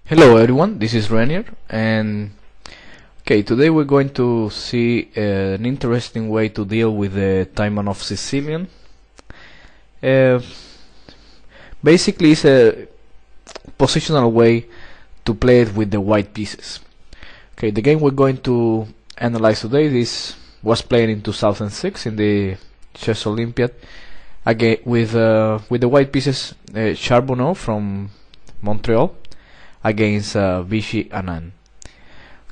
Hello everyone, this is Renier, and today we're going to see an interesting way to deal with the Taimanov Sicilian. Basically it's a positional way to play it with the white pieces. The game we're going to analyze today was played in 2006 in the Chess Olympiad again with the white pieces, Charbonneau from Montreal against Vichy Anand.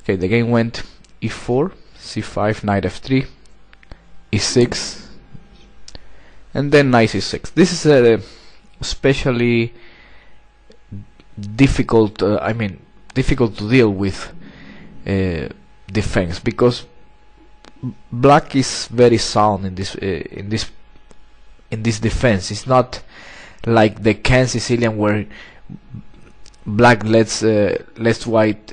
The game went e4, c5, knight f3, e6, and then knight c6. This is a especially difficult, difficult to deal with defense, because black is very sound in this defense. It's not like the Can Sicilian where black lets white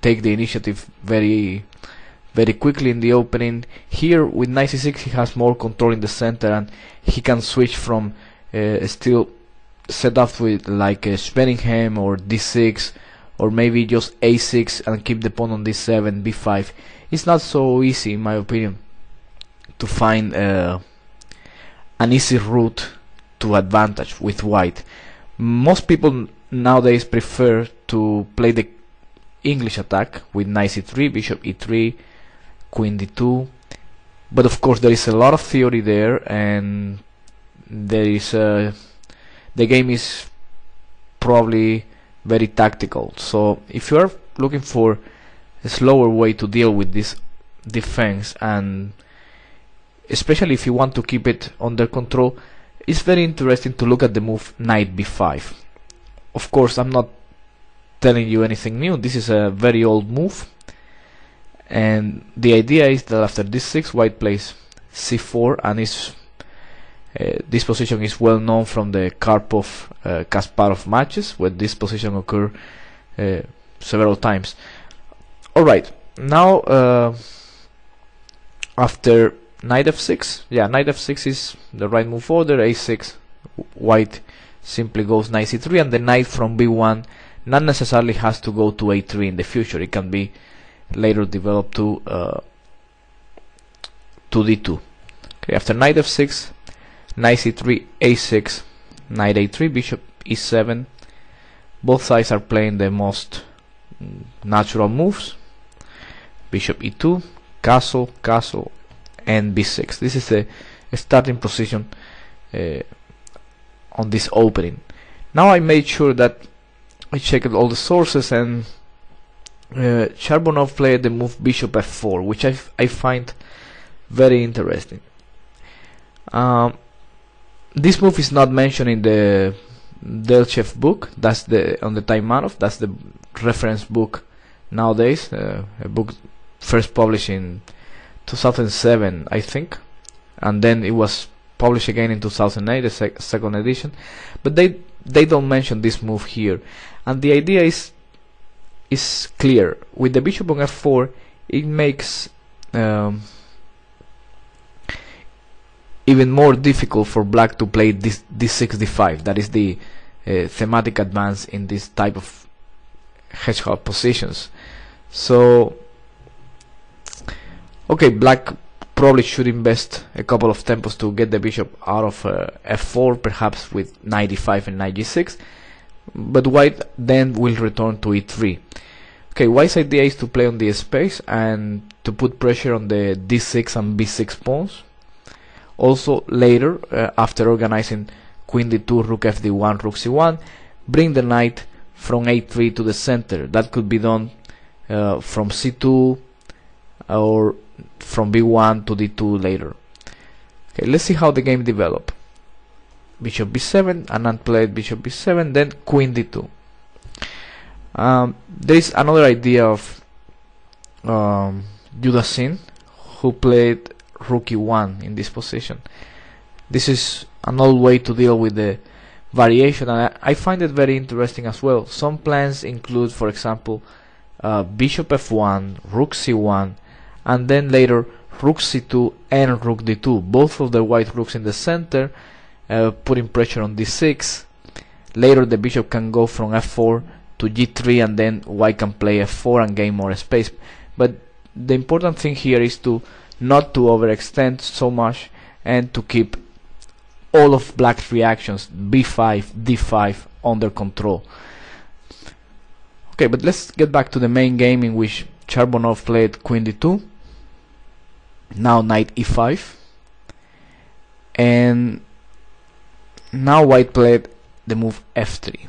take the initiative very quickly in the opening. Here with knight c6 he has more control in the center, and he can switch from still set up with like Speringham or d6, or maybe just a6 and keep the pawn on d7, b5. It's not so easy, in my opinion, to find an easy route to advantage with white. Most people nowadays prefer to play the English attack with knight c3, bishop e3, queen d2, but of course there is a lot of theory there, and there is the game is probably very tactical. So if you are looking for a slower way to deal with this defense, and especially if you want to keep it under control, it's very interesting to look at the move knight b5. Of course, I'm not telling you anything new. This is a very old move, and the idea is that after d6 white plays c4, and this position is well known from the Karpov-Kasparov matches, where this position occurred several times. Alright, now after knight f6, knight f6 is the right move order. a6, white simply goes knight c3, and the knight from b1 not necessarily has to go to a3 in the future. It can be later developed to d2. After knight f6, knight c3, a6, knight a3, bishop e7. Both sides are playing the most natural moves. Bishop e2, castle, castle, and b6. This is the starting position on this opening. Now I made sure that I checked all the sources, and Charbonneau played the move bishop f4, which I find very interesting. This move is not mentioned in the Delchev book. That's on the Taimanov. That's the reference book nowadays. A book first published in 2007, I think, and then it was published again in 2008, the second edition. But they don't mention this move here, and the idea is clear. With the bishop on f4, it makes even more difficult for black to play this d6 d5. That is the thematic advance in this type of hedgehog positions. So black probably should invest a couple of tempos to get the bishop out of f4, perhaps with knight e5 and knight g6, but white then will return to e3. White's idea is to play on the space and to put pressure on the d6 and b6 pawns. Also later, after organizing queen d2, rook fd1, rook c1, bring the knight from a3 to the center. That could be done from c2 or from b1 to d2 later. Let's see how the game developed. Bishop b7, Anand played bishop b7, then queen d2. There is another idea of Yudasin, who played rook e1 in this position. This is an old way to deal with the variation, and I find it very interesting as well. Some plans include, for example, bishop f1, rook c1, and then later rook c2 and rook d2, both of the white rooks in the center, putting pressure on d6. Later the bishop can go from f4 to g3, and then white can play f4 and gain more space. But the important thing here is to not to overextend so much and to keep all of black's reactions, b5, d5, under control. Okay, but let's get back to the main game, in which Taimanov played queen d2, now knight e5, and now white played the move f3.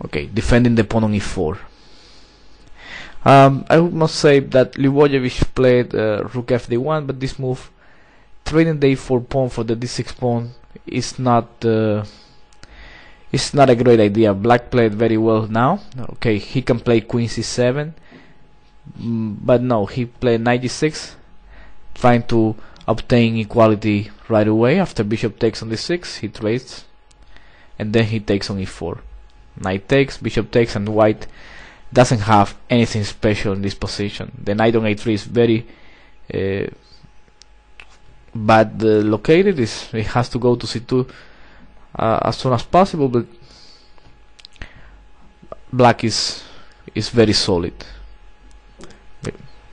Okay, defending the pawn on e4. I must say that Ljubojevich played rook fd1, but this move, trading the e4 pawn for the d6 pawn, is not a great idea. Black played very well now. Okay, he can play queen c7, but no, he played knight g6, trying to obtain equality right away. After bishop takes on d6, he trades, and then he takes on e4. Knight takes, bishop takes, and white doesn't have anything special in this position. The knight on a3 is very bad located. It has to go to c2 as soon as possible, but black is very solid.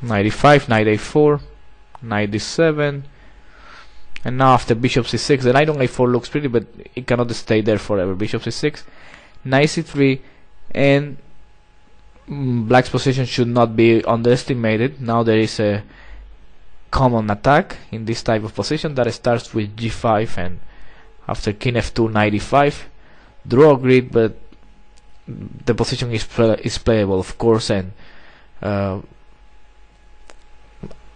Knight e5, knight a4, knight d7, and now after bishop c6, the knight on a4 looks pretty, but it cannot stay there forever. Bishop c6, knight c3, and black's position should not be underestimated. Now there is a common attack in this type of position that starts with g5, and after king f2, knight e5, draw a grid, but the position is playable, of course, and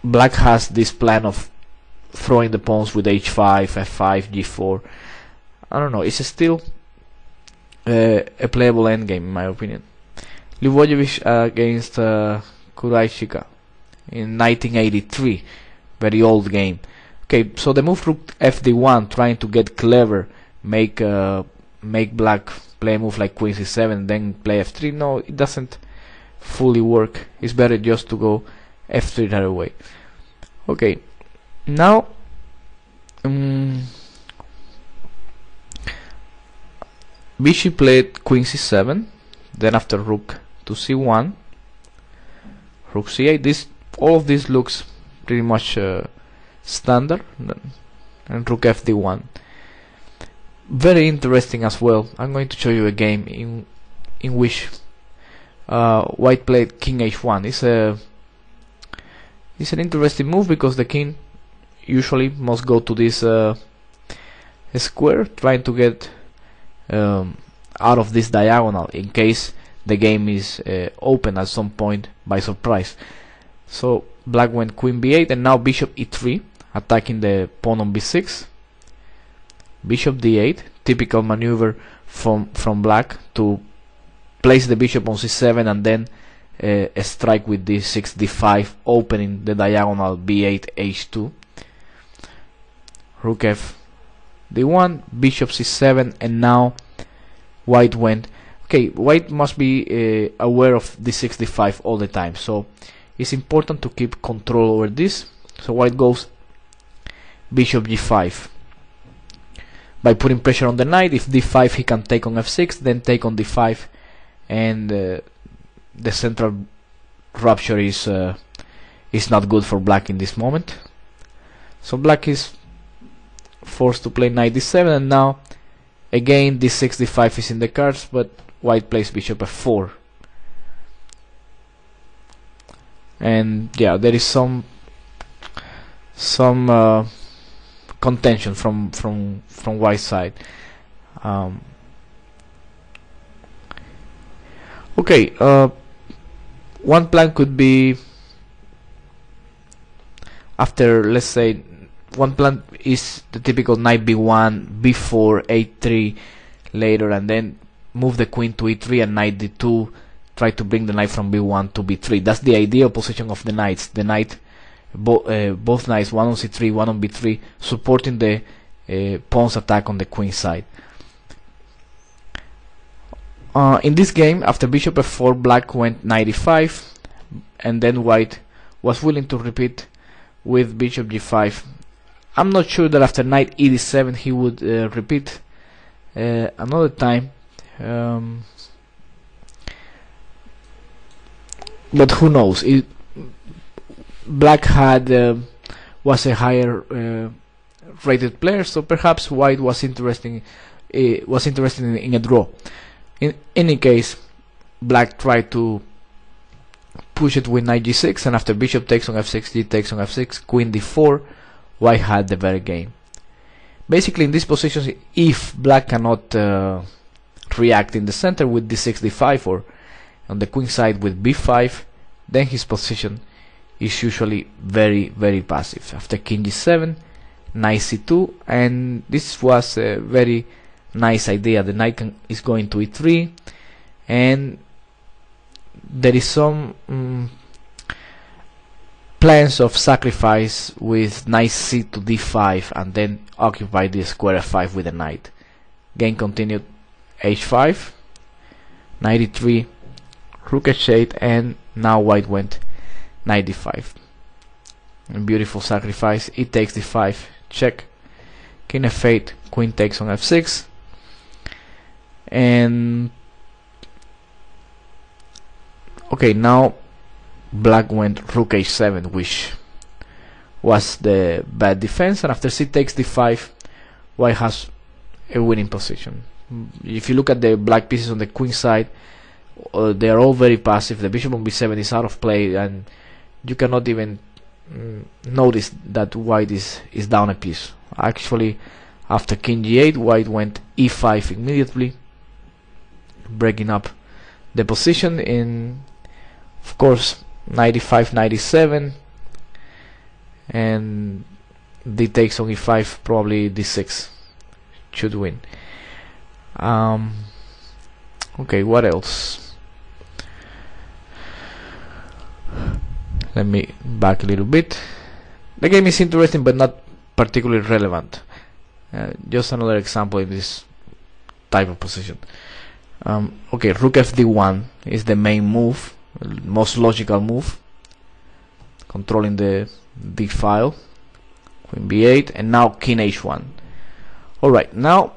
black has this plan of throwing the pawns with h5, f5, g4. I don't know, it's still a playable endgame in my opinion. Ljubojevich against Kuraichika in 1983, very old game. Okay, so the move rook fd1, trying to get clever, make black play a move like queen c7, then play f3. No, it doesn't fully work. It's better just to go f3 right away. Okay, now Vichy played queen c7, then after rook to c1, rook c8. All of this looks pretty much standard, and rook fd1. Very interesting as well. I'm going to show you a game in which white played king h1. It's an interesting move because the king usually must go to this square, trying to get out of this diagonal in case the game is open at some point by surprise. So black went queen b8, and now bishop e3, attacking the pawn on b6. Bishop d8, typical maneuver from black to place the bishop on c7 and then a strike with d6, d5, opening the diagonal b8, h2. Rook f d1, bishop c7, and now white went. Okay, white must be aware of d6, d5 all the time, so it's important to keep control over this. So white goes bishop g5 by putting pressure on the knight. If d5, he can take on f6, then take on d5, and the central rupture is not good for black in this moment. So black is forced to play knight d7, and now again d6, d5 is in the cards, but white plays bishop f4. And yeah, there is some contention from white side. Okay, one plan could be, after, let's say, one plan is the typical knight b1, b4, a3 later, and then move the queen to e3 and knight d2, try to bring the knight from b1 to b3. That's the ideal position of the knights. The knight, both knights, one on c3, one on b3, supporting the pawn's attack on the queen side. In this game, after bishop f4, black went knight e5, and then white was willing to repeat with bishop g5. I'm not sure that after knight e7 he would repeat another time. but who knows? Black had was a higher rated player, so perhaps white was interested in a draw. In any case, black tried to push it with knight g6, and after bishop takes on f6, g takes on f6, queen d4, white had the better game. Basically, in these positions, if black cannot react in the center with d6, d5, or on the queen side with b5, then his position is usually very, very passive. After king g7, knight c2, and this was a very nice idea. The knight is going to e3, and there is some plans of sacrifice with knight c to d5 and then occupy the square f5 with the knight. Game continued, h5, knight e3, rook h8, and now white went knight d5. A beautiful sacrifice. E takes d5, check, king f8, queen takes on f6, and okay, now black went rook h7, which was the bad defense, and after c takes d5, white has a winning position. If you look at the black pieces on the queen side, they are all very passive. The bishop on b7 is out of play, and you cannot even notice that white is down a piece. Actually, after king g8, white went e5 immediately, breaking up the position. In, of course, knight e5, knight e7, and d takes on e5, probably d6 should win. Okay, what else? Let me back a little bit. The game is interesting but not particularly relevant. Just another example in this type of position. Okay, rook fd1 is the main move, most logical move, controlling the d file. Queen b8, and now king h1. Alright, now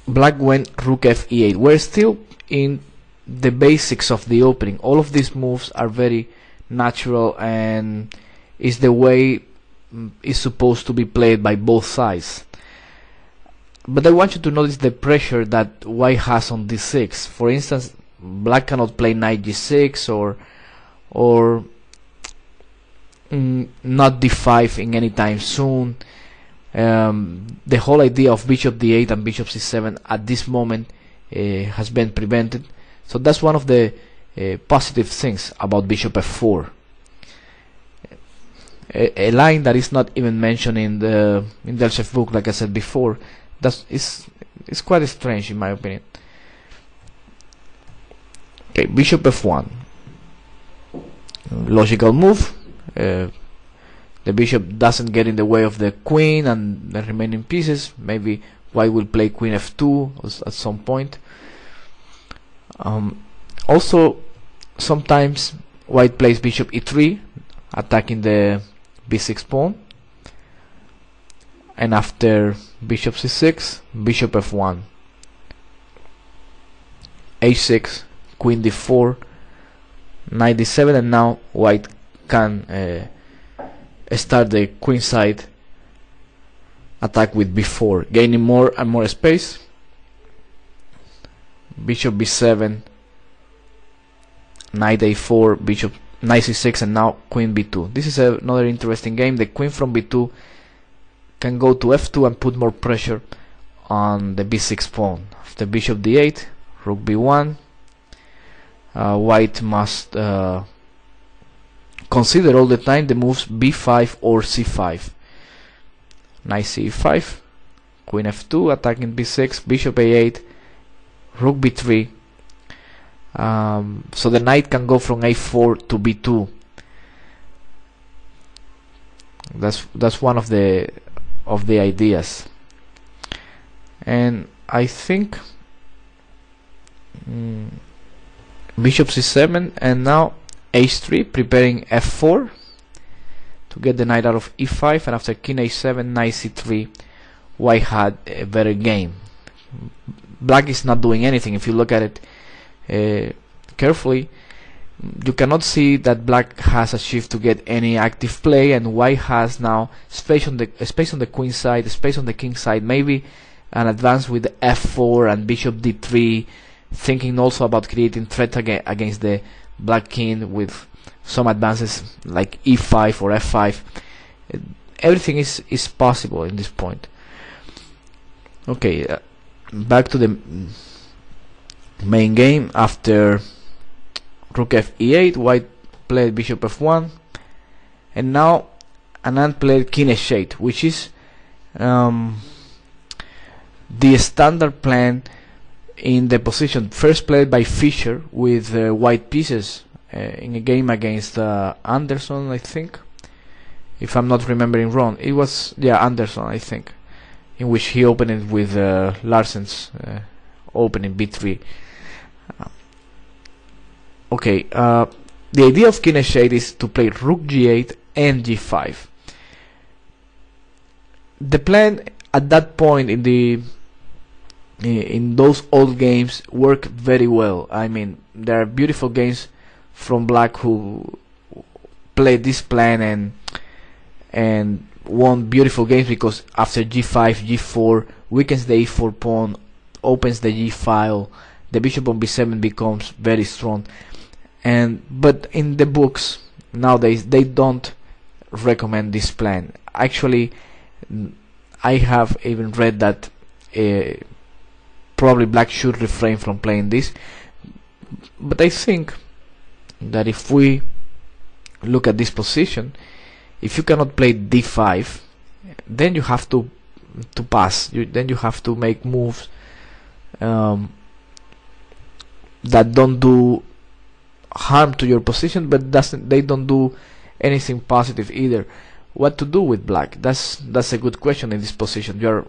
black went rook f e8. We're still in the basics of the opening. All of these moves are very natural and is the way it's supposed to be played by both sides. But I want you to notice the pressure that white has on d6. For instance, black cannot play knight g6 or not d5 in any time soon. The whole idea of bishop d8 and bishop c7 at this moment has been prevented. So that's one of the positive things about bishop f4. A line that is not even mentioned in the Delchev book, like I said before. It's quite strange in my opinion. Okay, bishop f1. Logical move. The bishop doesn't get in the way of the queen and the remaining pieces. Maybe white will play queen f2 at some point. Also, sometimes white plays bishop e3, attacking the b6 pawn, and after bishop c6, bishop f1, h6, queen d4, knight d7, and now white can start the queen side attack with b4, gaining more and more space. Bishop b7, knight a4, bishop knight c6, and now queen b2. This is another interesting game. The queen from b2 can go to f2 and put more pressure on the b6 pawn. After bishop d8, rook b1, white must consider all the time the moves b5 or c5. Knight c5, queen f2, attacking b6, bishop a8, rook b3. So the knight can go from a4 to b2. That's one of the ideas. And I think bishop c7, and now h3, preparing f4 to get the knight out of e5, and after king h7, knight c3, white had a better game. Black is not doing anything. If you look at it, carefully, you cannot see that black has achieved to get any active play, and white has now space on the queen side, space on the king side, maybe an advance with f4 and bishop d3, thinking also about creating threat against the black king with some advances like e5 or f5. Everything is possible in this point. Okay, back to the main game. After rook f e8, white played bishop f1, and now Anand played king h8, which is the standard plan in the position first played by Fischer with white pieces in a game against Anderson, I think, if I'm not remembering wrong. It was, yeah, Anderson, I think, in which he opened it with Larsen's opening b3. Okay, the idea of king h8 is to play rook g8 and g5. The plan at that point in those old games worked very well. I mean, there are beautiful games from black who played this plan and won beautiful games, because after g5, g4 weakens the e4 pawn, opens the g file, the bishop on b7 becomes very strong. But in the books nowadays they don't recommend this plan. Actually, I have even read that probably black should refrain from playing this. But I think that if we look at this position, if you cannot play d5, then you have to pass. Then you have to make moves that don't do harm to your position, but they don't do anything positive either. What to do with black? That's a good question in this position.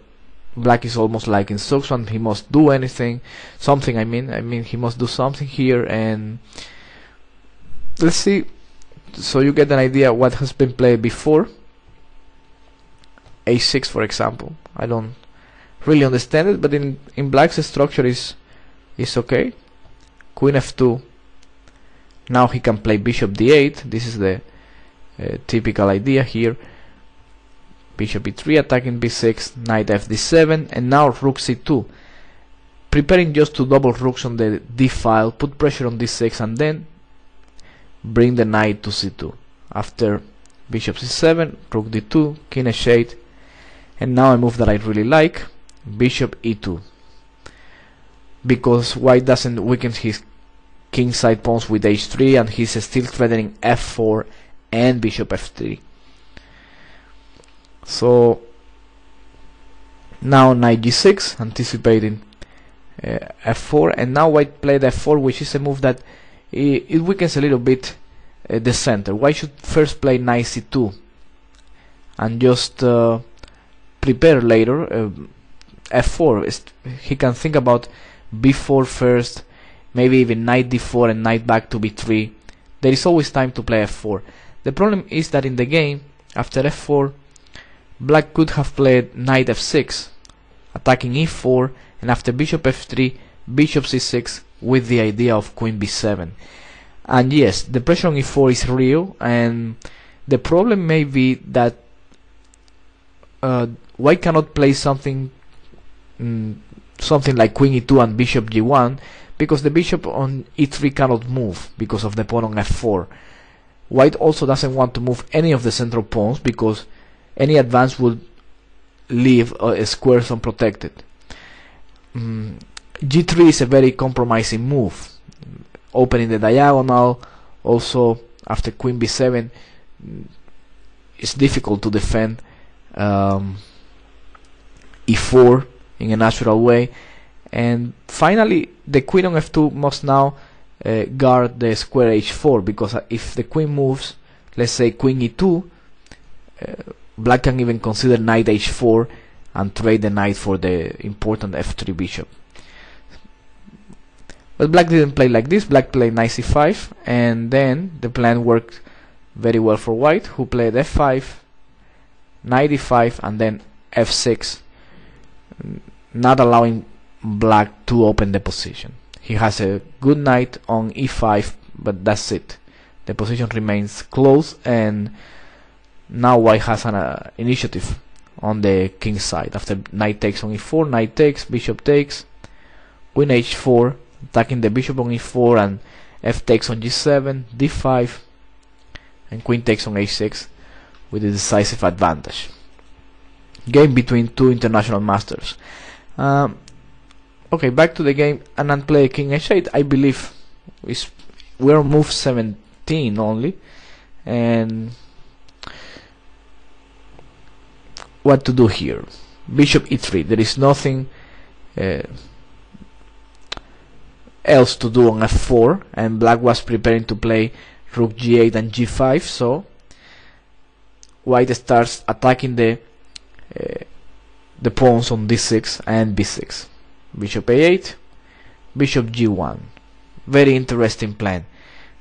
Black is almost like in Soxwan. He must do something. I mean, he must do something here, and let's see. So you get an idea what has been played before. a6, for example. I don't really understand it, but in black's structure is okay. Queen f2. Now he can play bishop d8. This is the typical idea here. Bishop e3, attacking b6, knight f d7, and now rook c2, preparing just to double rooks on the d file, put pressure on d6, and then bring the knight to c2. After bishop c7, rook d2, king h8, and now a move that I really like, bishop e2, because white doesn't weaken his king side pawns with h3, and he's still threatening f4 and bishop f3. So now knight g6, anticipating f4, and now white played f4, which is a move that it weakens a little bit the center. White should first play knight c2 and just prepare later f4. He can think about b4 first, maybe even knight d4 and knight back to b3. There is always time to play f4. The problem is that in the game, after f4, black could have played knight f6, attacking e4, and after bishop f3, bishop c6, with the idea of queen b7. And yes, the pressure on e4 is real, and the problem may be that white cannot play something like queen e2 and bishop g1, because the bishop on e3 cannot move because of the pawn on f4. White also doesn't want to move any of the central pawns, because any advance would leave squares unprotected. G3 is a very compromising move, opening the diagonal. Also, after queen b7, it's difficult to defend e4 in a natural way. And finally, the queen on f2 must now guard the square h4, because if the queen moves, let's say queen e2, black can even consider knight h4 and trade the knight for the important f3 bishop. But black didn't play like this. Black played knight c5, and then the plan worked very well for white, who played f5, knight e5, and then f6, not allowing black to open the position. he has a good knight on e5, but that's it. The position remains close, and now white has an initiative on the king side. After knight takes on e4, knight takes, bishop takes, queen h4, attacking the bishop on e4, and f takes on g7, d5, and queen takes on h6 with a decisive advantage. Game between two international masters. Okay, back to the game. Anand played king h8. I believe we're on move 17 only, and what to do here? Bishop e3. There is nothing else to do on f4, and black was preparing to play rook g8 and g5, so white starts attacking the pawns on d6 and b6. Bishop a8, bishop g1. Very interesting plan,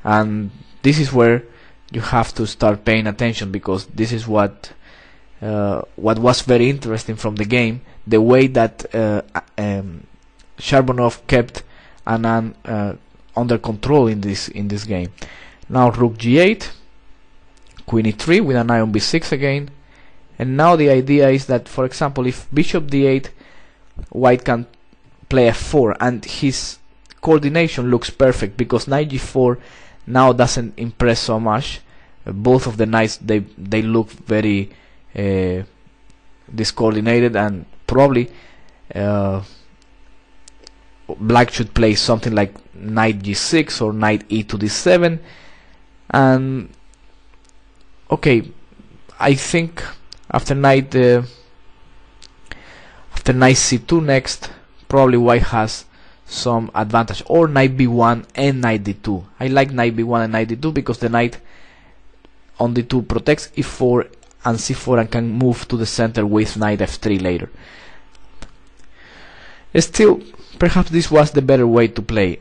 and this is where you have to start paying attention, because this is what was very interesting from the game, the way that Shabanov kept Anand under control in this game. Now rook g8, queen e3 with an eye on b6 again, and now the idea is that, for example, if bishop d8, white can play f4, and his coordination looks perfect, because knight g4 now doesn't impress so much. Both of the knights, they look very discoordinated, and probably black should play something like knight g6 or knight e to d7. And okay, I think after knight c2 next, probably white has some advantage, or knight b1 and knight d2. I like knight b1 and knight d2 because the knight on d2 protects e4 and c4 and can move to the center with knight f3 later. Still, perhaps this was the better way to play.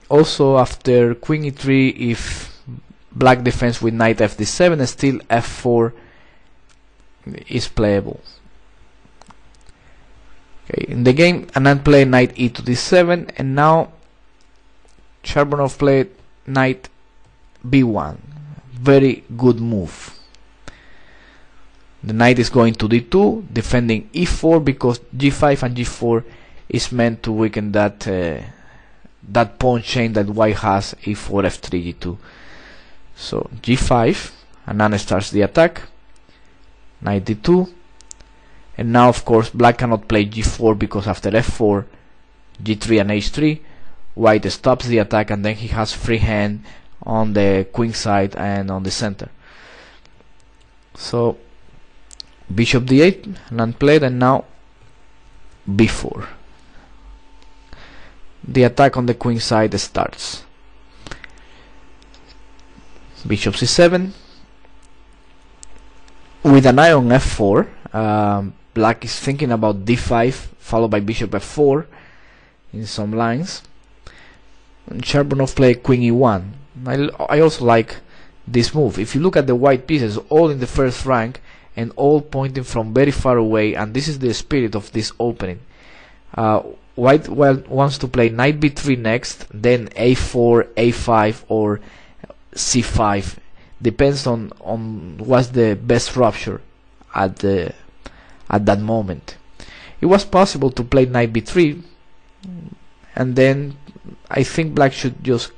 Also, after queen e3, if black defends with knight fd7, still f4 is playable. Okay, in the game, Anand played knight e to d7, and now Shabanov played knight b1. Very good move. The knight is going to d2, defending e4, because g5 and g4 is meant to weaken that that pawn chain that white has, e4, f3, g2. So g5, Anand starts the attack, knight d2, and now of course black cannot play g4, because after f4, g3 and h3, white stops the attack, and then he has free hand on the queen side and on the center. So bishop d8, Anand played, and now b4. The attack on the queen side starts. Bishop c7 with an eye on f4. Black is thinking about d5 followed by bishop f4 in some lines. And Shabanov played queen e1. I also like this move. If you look at the white pieces, all in the first rank and all pointing from very far away, and this is the spirit of this opening. White wants to play knight b3 next, then a4, a5, or c5. Depends on what's the best rupture at that moment. It was possible to play knight b3, and then I think black should just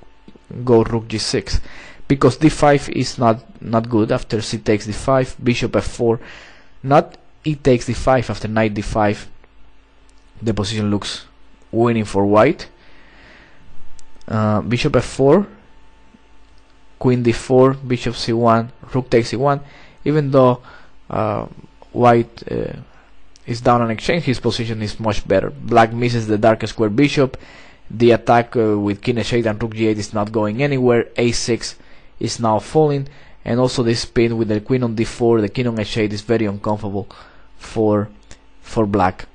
go rook g6, because d5 is not good. After c takes d5, bishop f4, not e takes d5. After knight d5, the position looks winning for white. Bishop f4, queen d4, bishop c1, rook takes e1. Even though white is down on exchange, his position is much better. Black misses the dark square bishop. The attack with king h8 and rook g8 is not going anywhere. a6 is now falling, and also this spin with the queen on d4, the king on h8 is very uncomfortable for black.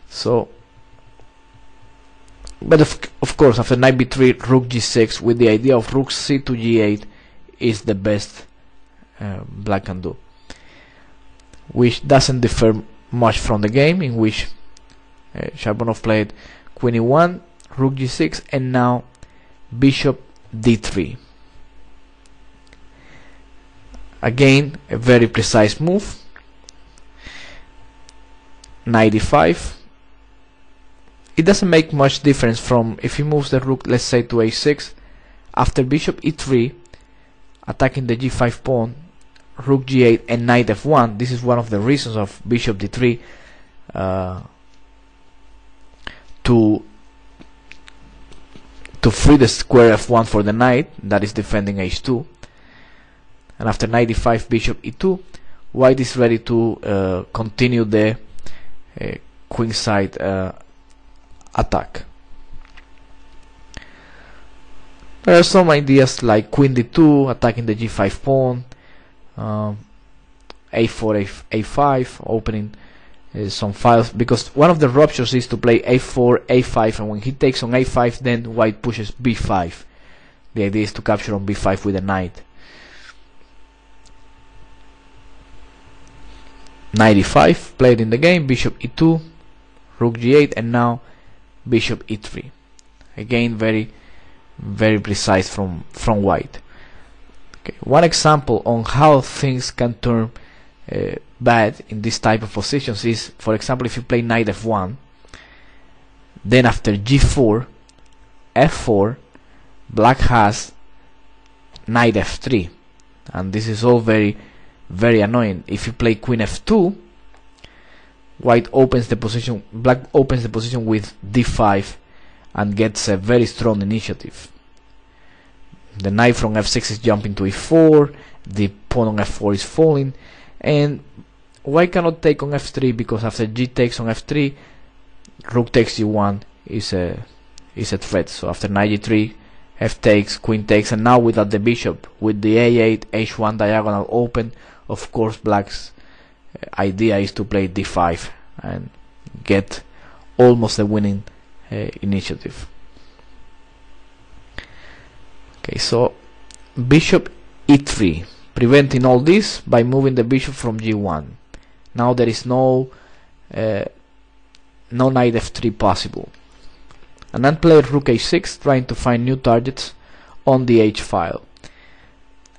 So, but of course, after knight b3, rook g6 with the idea of rook c to g8 is the best black can do, which doesn't differ much from the game in which Shabanov played queen e1, rook g6, and now bishop d3. Again, a very precise move. Knight e5. It doesn't make much difference from if he moves the rook, let's say, to a6. After bishop e3, attacking the g5 pawn, rook g8 and knight f1. This is one of the reasons of bishop d3, to free the square f1 for the knight that is defending h2. And after knight e5, bishop e2, white is ready to continue the queenside attack. There are some ideas like queen d2, attacking the g5 pawn, a4, a5, opening some files, because one of the ruptures is to play a4, a5, and when he takes on a5, then white pushes b5. The idea is to capture on b5 with a knight. Knight e5 played in the game, bishop e2, rook g8, and now bishop e3. Again, very precise from white. Okay, one example on how things can turn bad in this type of positions is, for example, if you play knight f1, then after g4, f4, black has knight f3, and this is all very annoying. If you play queen f2, white opens the position, black opens the position with d5 and gets a very strong initiative. The knight from f6 is jumping to e4, the pawn on f4 is falling, and white cannot take on f3 because after g takes on f3, rook takes g1 is a threat. So after knight g3, f takes, queen takes, and now without the bishop, with the a8, h1 diagonal open, of course black's idea is to play d5 and get almost a winning initiative. Okay, so bishop e3, preventing all this by moving the bishop from g1. Now there is no knight f3 possible. And then play rook h6, trying to find new targets on the h file.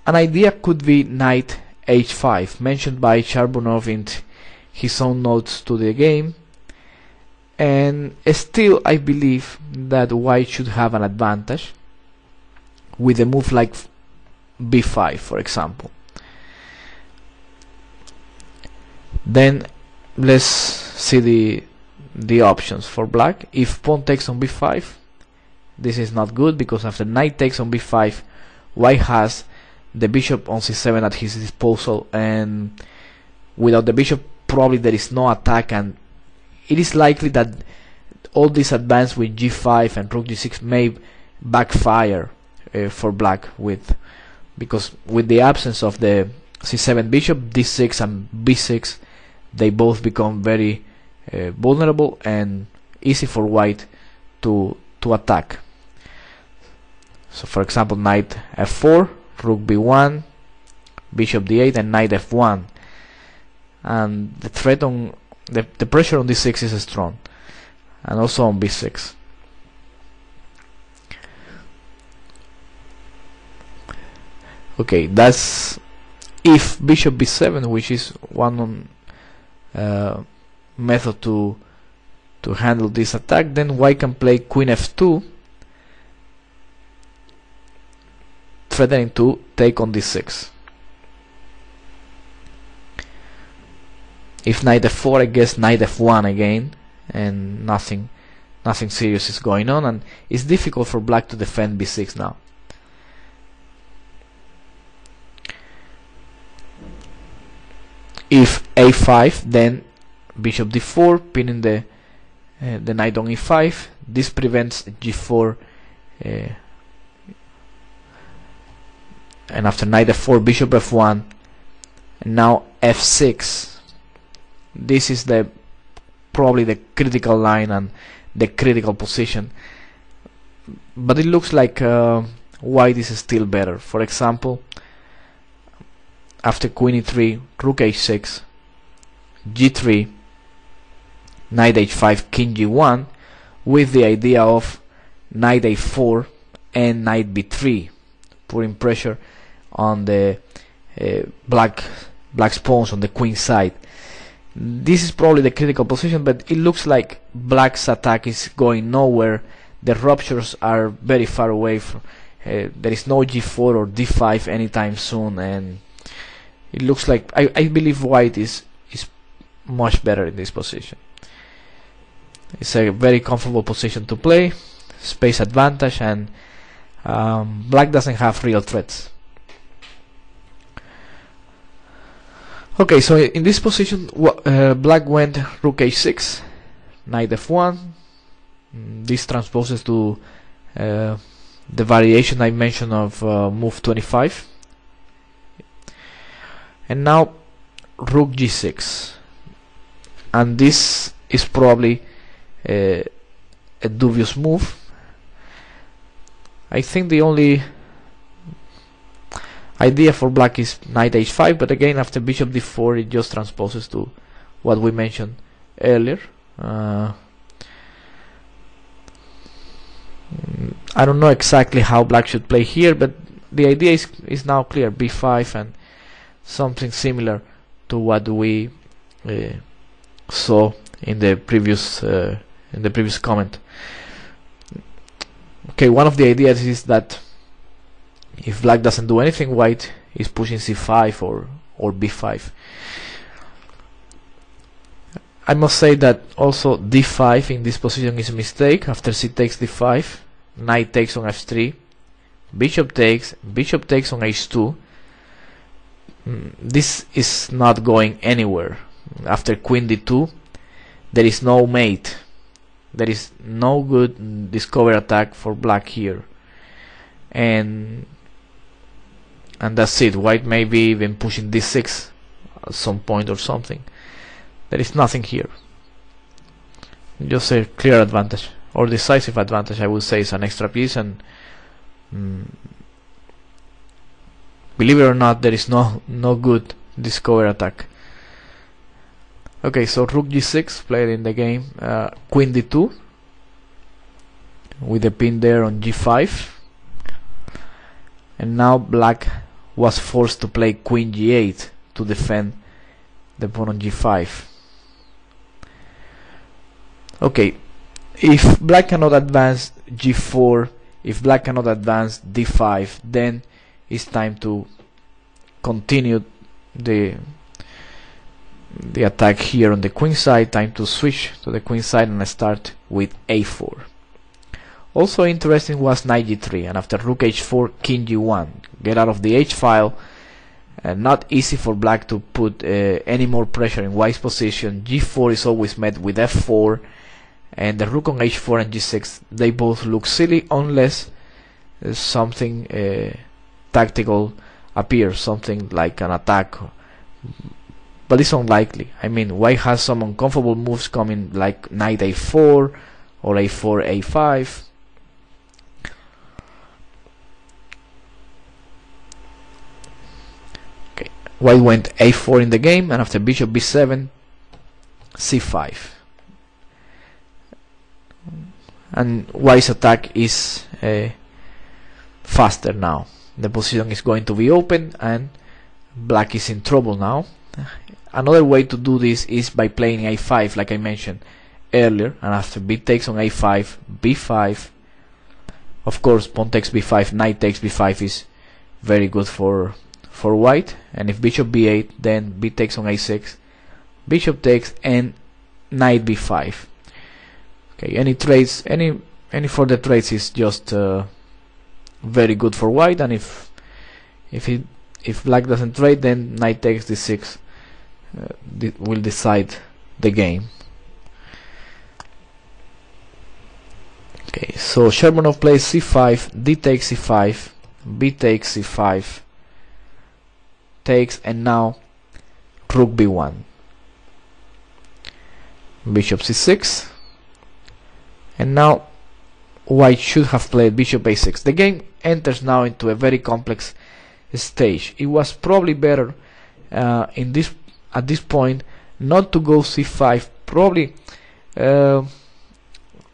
An idea could be knight h5, mentioned by Taimanov in his own notes to the game, and still I believe that white should have an advantage with a move like b5, for example. Then let's see the options for black. If pawn takes on b5, this is not good, because after knight takes on b5, white has the bishop on c7 at his disposal, and without the bishop probably there is no attack, and it is likely that all this advance with g5 and rook g6 may backfire for black, because with the absence of the c7 bishop, d6 and b6, they both become very vulnerable and easy for white to attack. So for example, knight f4, rook b1, bishop d8, and knight f1, and the threat on the pressure on d6 is strong, and also on b6. Okay, that's if bishop b7, which is one method to handle this attack. Then white can play queen f2, threatening to take on d6. If knight f4, I guess knight f1 again, and nothing serious is going on, and it's difficult for black to defend b6 now. If a5, then bishop d4, pinning the knight on e5. This prevents g4, and after knight f4, bishop f1, and now f6. This is probably the critical line and the critical position, but it looks like white is still better. For example, after queen e3, rook h6, g3, knight h5, king g1, with the idea of knight a4 and knight b3, putting pressure on the black's pawns on the queen side. This is probably the critical position, but it looks like black's attack is going nowhere. The ruptures are very far away from, there is no g4 or d5 anytime soon, and it looks like I believe white is much better in this position. It's a very comfortable position to play, space advantage, and black doesn't have real threats. Okay, so in this position, black went rook h6, knight f1. This transposes to the variation I mentioned of move 25. And now rook g6. And this is probably a dubious move. I think the only idea for black is knight h5, but again after bishop d4 it just transposes to what we mentioned earlier. I don't know exactly how black should play here, but the idea is now clear: b5 and something similar to what we saw in the previous comment. Okay, one of the ideas is that if black doesn't do anything, white is pushing c5 or b5. I must say that also d5 in this position is a mistake. After c takes d5, knight takes on f3, bishop takes on h2. This is not going anywhere. After queen d2, there is no mate. There is no good discover attack for black here, and that's it. White may be even pushing d6 at some point or something. There is nothing here. Just a clear advantage, or decisive advantage, I would say. Is an extra piece, and believe it or not, there is no good discover attack. Okay, so rook g6 played in the game, queen d2 with the pin there on g5, and now black was forced to play queen g8 to defend the pawn on g5. Okay, if black cannot advance g4, if black cannot advance d5, then it's time to continue the attack here on the queen side. Time to switch to the queen side and start with a4. Also interesting was knight g3, and after rook h4, king g1. Get out of the h file. Not easy for black to put any more pressure in white's position. g4 is always met with f4, and the rook on h4 and g6, they both look silly unless something tactical appears, something like an attack. But it's unlikely. I mean, white has some uncomfortable moves coming, like knight a4 or a4 a5. Okay, white went a4 in the game, and after bishop b7, c5. And white's attack is faster now. The position is going to be open, and black is in trouble now. Another way to do this is by playing a5, like I mentioned earlier, and after b takes on a5, b5. Of course, pawn takes b5, knight takes b5 is very good for white. And if bishop b8, then b takes on a6, bishop takes, and knight b5. Okay, any trades, any further trades is just very good for white. And if black doesn't trade, then knight takes d6 will decide the game. Okay, so Shermanov plays c5, d takes c5, b takes c5, takes, and now rook b1, bishop c6, and now white should have played bishop a6. The game enters now into a very complex stage. It was probably better at this point not to go c5. Probably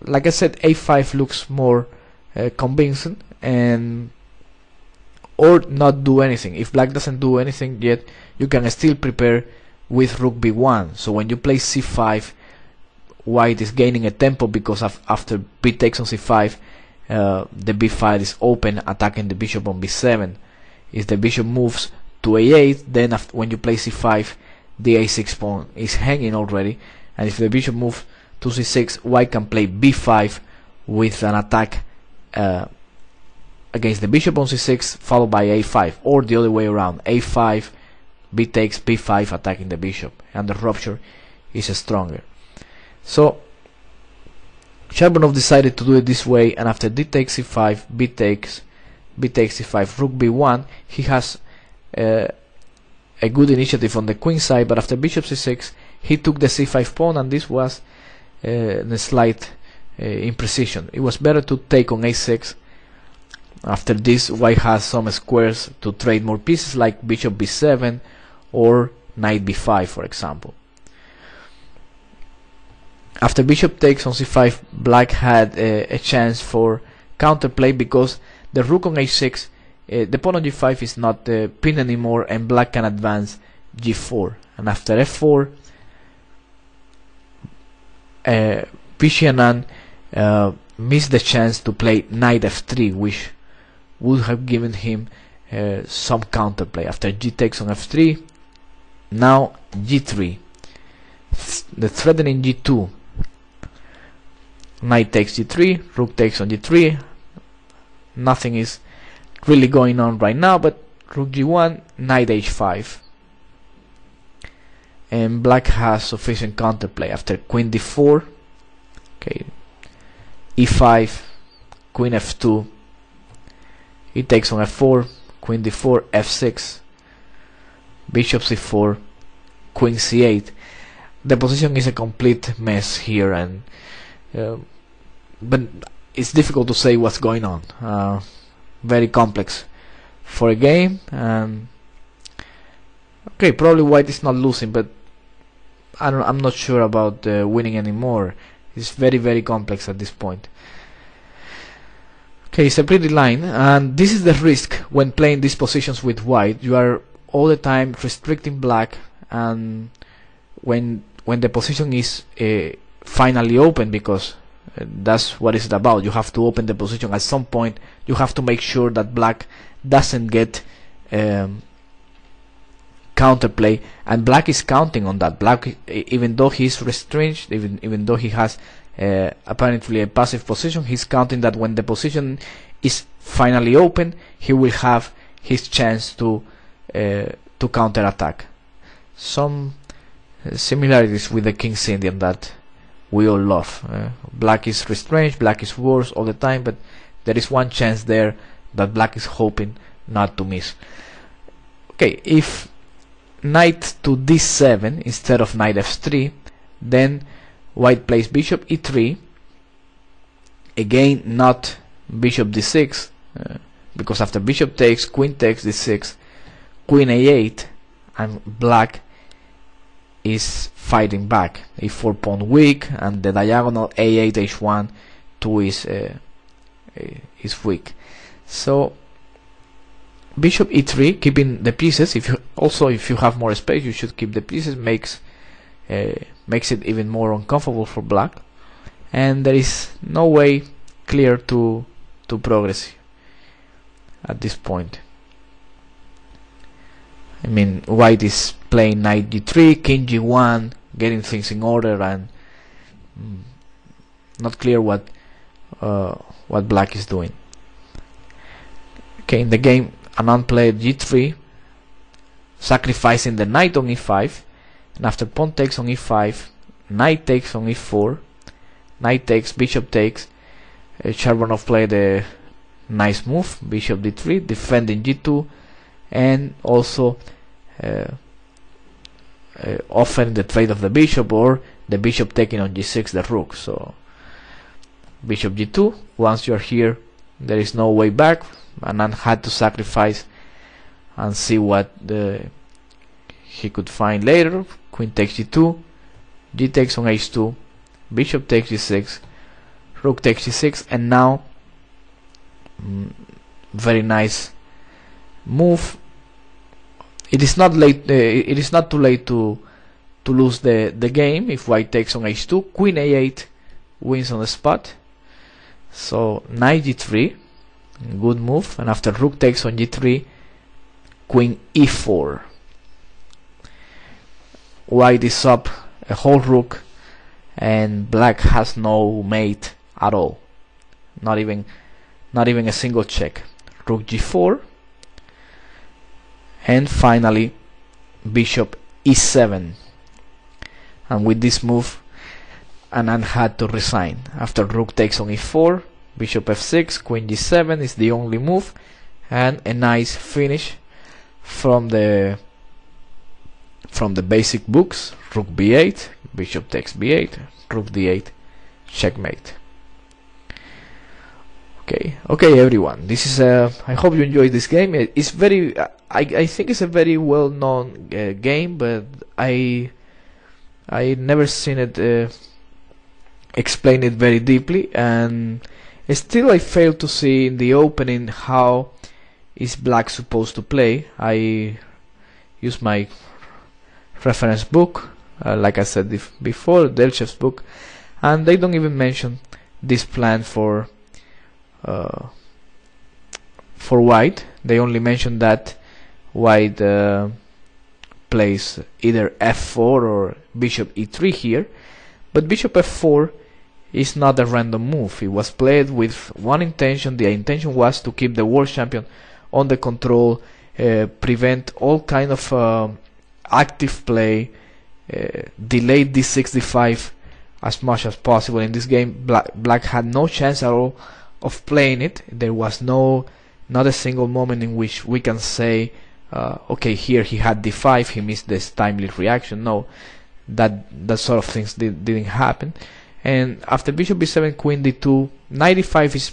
like I said, a5 looks more convincing, and or not do anything. If black doesn't do anything yet, you can still prepare with rook b1. So when you play c5, white is gaining a tempo, because after b takes on c5, the b file is open, attacking the bishop on b7. If the bishop moves to a8, then when you play c5, the a6 pawn is hanging already, and if the bishop moves to c6, white can play b5 with an attack against the bishop on c6, followed by a5, or the other way around, a5, b takes, b5, attacking the bishop, and the rupture is stronger. So Taimanov decided to do it this way, and after d takes c5, b takes c5, rook b1, he has a good initiative on the queen side, but after bishop c6, he took the c5 pawn, and this was a slight imprecision. It was better to take on a6. After this, white has some squares to trade more pieces, like bishop b7 or knight b5, for example. After bishop takes on c5, black had a chance for counterplay, because the rook on h6, the pawn on g5 is not pinned anymore, and black can advance g4. And after f4, Pishianan missed the chance to play knight f3, which would have given him some counterplay. After g takes on f3, now g3, the threatening g2, knight takes g3, rook takes on g3. Nothing is really going on right now, but rook g1, knight h5, and black has sufficient counterplay. After queen d4, okay, e5, queen f2, he takes on f4, queen d4, f6, bishop c4, queen c8. The position is a complete mess here, and but it's difficult to say what's going on. Very complex for a game. Okay, probably white is not losing, but I'm not sure about winning anymore. It's very complex at this point. Okay, it's a pretty line, and this is the risk when playing these positions with white. You are all the time restricting black, and when the position is finally open, because that's what it's about. You have to open the position at some point. You have to make sure that black doesn't get counterplay, and black is counting on that. Black, even though he's restrained, even though he has apparently a passive position, he's counting that when the position is finally open, he will have his chance to counter attack. Some similarities with the King's Indian that we all love. Black is restrained, black is worse all the time, but there is one chance there that black is hoping not to miss. Okay, if knight to d7 instead of knight f3, then white plays bishop e3, again not bishop d6, because after bishop takes, queen takes d6, queen a8, and black is fighting back. a4 pawn weak, and the diagonal a8 h1 2 is weak. So bishop e3, keeping the pieces. If you have more space, you should keep the pieces. Makes it even more uncomfortable for black, and there is no way clear to progress at this point. I mean, white is playing knight g3, king g1, getting things in order, and not clear what black is doing. Okay, in the game, Anand played g3, sacrificing the knight on e5, and after pawn takes on e5, knight takes on e4, knight takes, bishop takes. Taimanov played a nice move, bishop d3, defending g2, and also offering the trade of the bishop, or the bishop taking on g6 the rook. So bishop g2, once you're here, there is no way back. Anand had to sacrifice and see what he could find later. Queen takes g2, g takes on h2, bishop takes g6, rook takes g6, and now very nice move. It is not late. It is not too late to lose the game if white takes on h2. Queen a8 wins on the spot. So knight g3, good move, and after rook takes on g3, queen e4. White is up a whole rook, and black has no mate at all. Not even a single check. Rook g4, and finally bishop e7. And with this move, Anand had to resign. After rook takes on e4, bishop f6, queen g7 is the only move, and a nice finish from the basic books. Rook b8, bishop takes b8, rook d8, checkmate. Okay, everyone. This is I hope you enjoyed this game. It's very. I think it's a very well-known game, but I never seen it explain it very deeply, and still I fail to see in the opening how is black supposed to play. I use my reference book, like I said before, Delchev's book, and they don't even mention this plan for white. They only mention that white plays either f4 or bishop e3 here, but bishop f4 is not a random move. It was played with one intention. The intention was to keep the world champion on the control, prevent all kind of active play, delay d6 d5 as much as possible. In this game, black had no chance at all of playing it. There was not a single moment in which we can say, okay, here he had d5, he missed this timely reaction. No, that sort of things didn't happen. And after bishop b7, queen d2, knight e5 is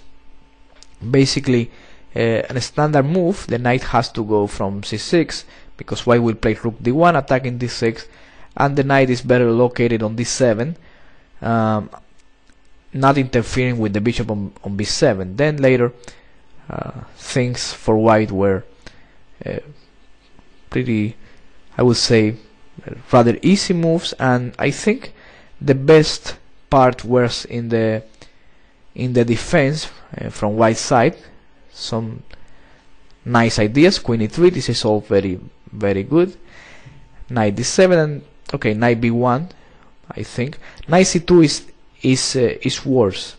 basically a standard move. The knight has to go from c6 because white will play rook d1 attacking d6, and the knight is better located on d7, not interfering with the bishop on b7. Then later things for white were pretty, I would say, rather easy moves, and I think the best part was in the defense from white side. Some nice ideas. Queen e3, this is all very good. Knight d7, and okay, knight b1. I think knight c2 is worse.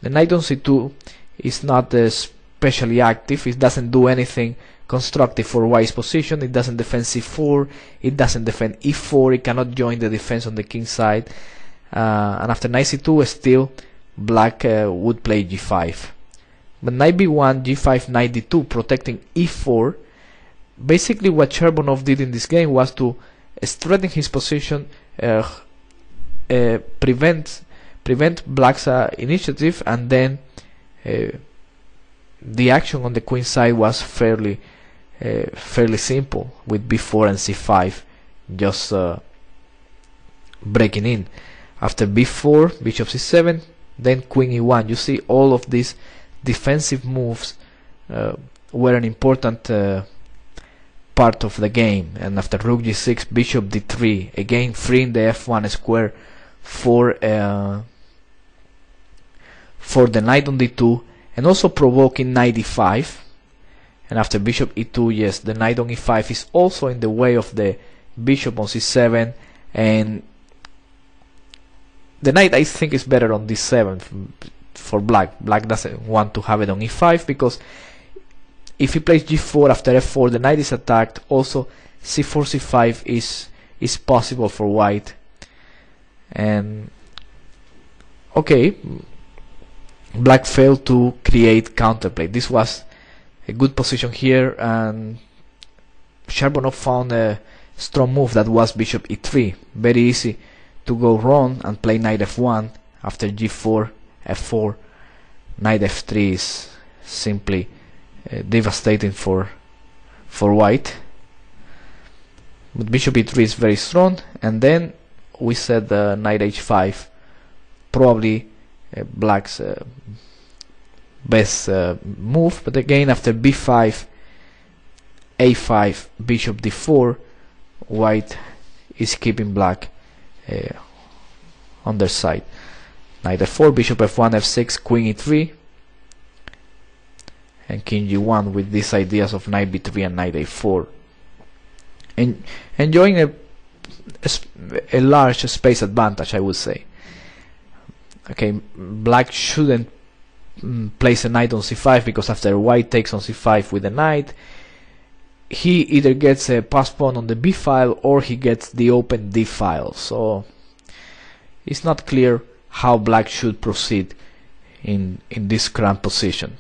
The knight on c2 is not especially active. It doesn't do anything constructive for white's position. It doesn't defend c4, it doesn't defend e4, it cannot join the defense on the king side, and after knight c2 still black would play g5. But knight b1, g5, knight d2, protecting e4. Basically what Cherbanov did in this game was to strengthen his position, prevent black's initiative, and then the action on the queen side was fairly simple, with b4 and c5 just breaking in. After b4, bishop c7, then queen e1. You see, all of these defensive moves were an important part of the game. And after rook g6, bishop d3, again freeing the f1 square for the knight on d2, and also provoking knight e5. And after bishop e2, yes, the knight on e5 is also in the way of the bishop on c7, and the knight, I think, is better on d7 for black. Black doesn't want to have it on e5, because if he plays g4 after f4, the knight is attacked. Also c4 c5 is possible for white. And okay, black failed to create counterplay. This was a good position here, and Cherbanov found a strong move that was bishop e3. Very easy to go wrong and play knight f1 after g4, f4. Knight f3 is simply devastating for white. But bishop e3 is very strong, and then we said knight h5, probably black's best move. But again, after b5, a5, bishop d4, white is keeping black on their side. Knight f4, bishop f1, f6, queen e3, and king g1 with these ideas of knight b3 and knight a4. And enjoying a large space advantage, I would say. Okay, black shouldn't place a knight on c5, because after white takes on c5 with a knight, he either gets a pass pawn on the b file or he gets the open d file. So it's not clear how black should proceed in this cramped position.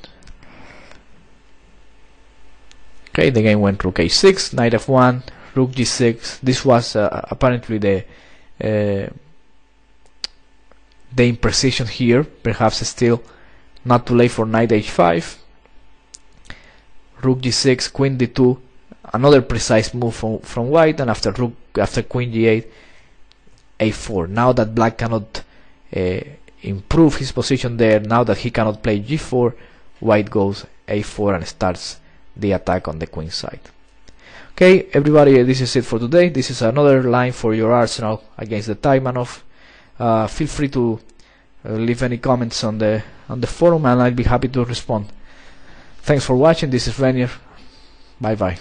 Okay, the game went rook a6, knight f1, rook g6. This was apparently the imprecision here. Perhaps still not too late for knight h5, rook g6, queen d2, another precise move from white, and after queen g8, a4. Now that black cannot improve his position there, now that he cannot play g4, white goes a4 and starts the attack on the queen side. Okay, everybody, this is it for today. This is another line for your arsenal against the Taimanov. Feel free to leave any comments on the forum, and I'll be happy to respond. Thanks for watching. This is Renier. Bye bye.